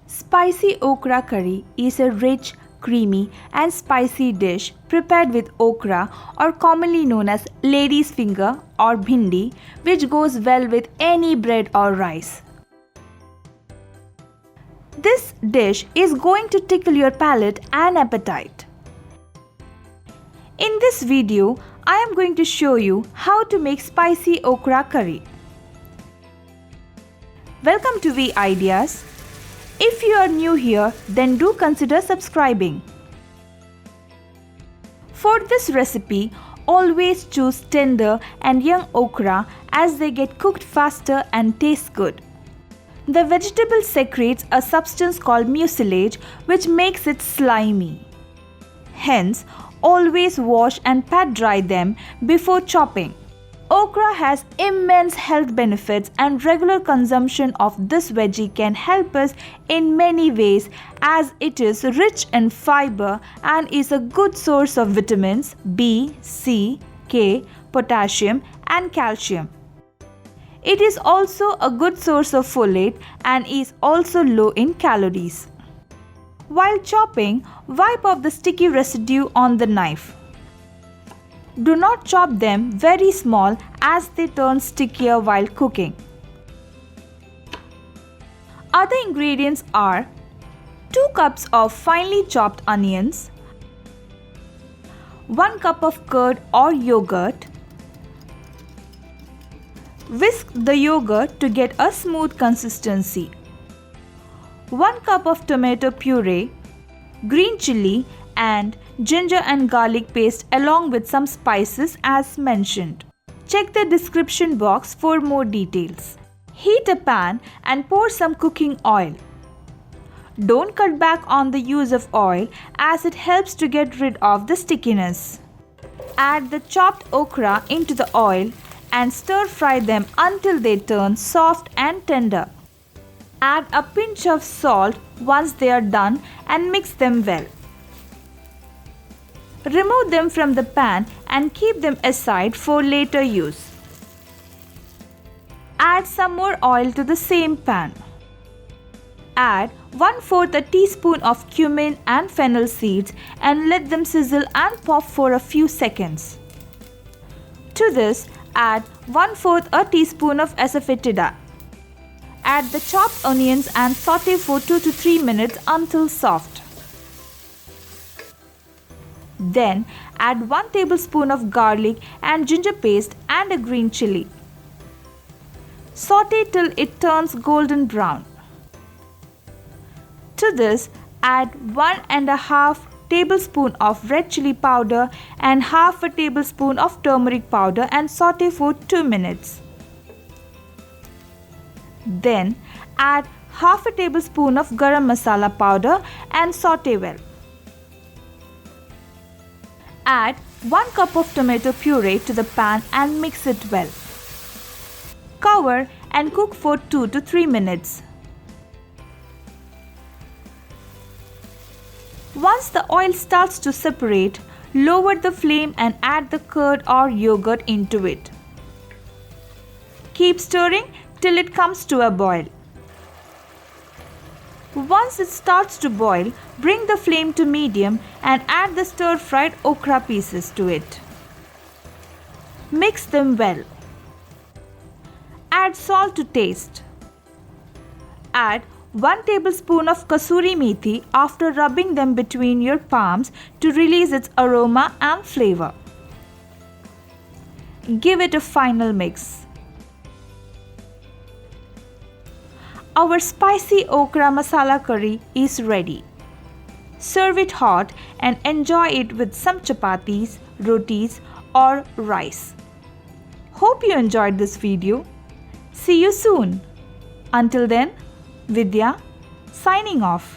Spicy okra curry is a rich, creamy and spicy dish prepared with okra, or commonly known as lady's finger or bhindi, which goes well with any bread or rice. This dish is going to tickle your palate and appetite. In this video, I am going to show you how to make spicy okra curry. Welcome to V Ideas. If you are new here, then do consider subscribing. For this recipe, always choose tender and young okra as they get cooked faster and taste good. The vegetable secretes a substance called mucilage, which makes it slimy. Hence, always wash and pat dry them before chopping. Okra has immense health benefits, and regular consumption of this veggie can help us in many ways, as it is rich in fiber and is a good source of vitamins B, C, K, potassium and calcium. It is also a good source of folate and is also low in calories. While chopping, wipe off the sticky residue on the knife. Do not chop them very small as they turn stickier while cooking. Other ingredients are 2 cups of finely chopped onions, 1 cup of curd or yogurt. Whisk the yogurt to get a smooth consistency. 1 cup of tomato puree, green chilli and ginger and garlic paste along with some spices as mentioned. Check the description box for more details. Heat a pan and pour some cooking oil. Don't cut back on the use of oil as it helps to get rid of the stickiness. Add the chopped okra into the oil and stir fry them until they turn soft and tender. Add a pinch of salt once they are done and mix them well. Remove them from the pan and keep them aside for later use. Add some more oil to the same pan. Add 1/4 a teaspoon of cumin and fennel seeds and let them sizzle and pop for a few seconds. To this, add 1/4 a teaspoon of asafoetida. Add the chopped onions and saute for 2 to 3 minutes until soft. Then add 1 tablespoon of garlic and ginger paste and a green chilli. Saute till it turns golden brown. To this, add 1½ tablespoon of red chilli powder and half a tablespoon of turmeric powder and saute for 2 minutes. Then add half a tablespoon of garam masala powder and saute well. Add 1 cup of tomato puree to the pan and mix it well. Cover and cook for 2 to 3 minutes. Once the oil starts to separate, lower the flame and add the curd or yogurt into it. Keep stirring till it comes to a boil. Once it starts to boil, bring the flame to medium and add the stir-fried okra pieces to it. Mix them well. Add salt to taste. Add 1 tablespoon of kasuri methi after rubbing them between your palms to release its aroma and flavor. Give it a final mix. Our spicy okra masala curry is ready. Serve it hot and enjoy it with some chapatis, rotis or rice. Hope you enjoyed this video. See you soon. Until then, Vidya signing off.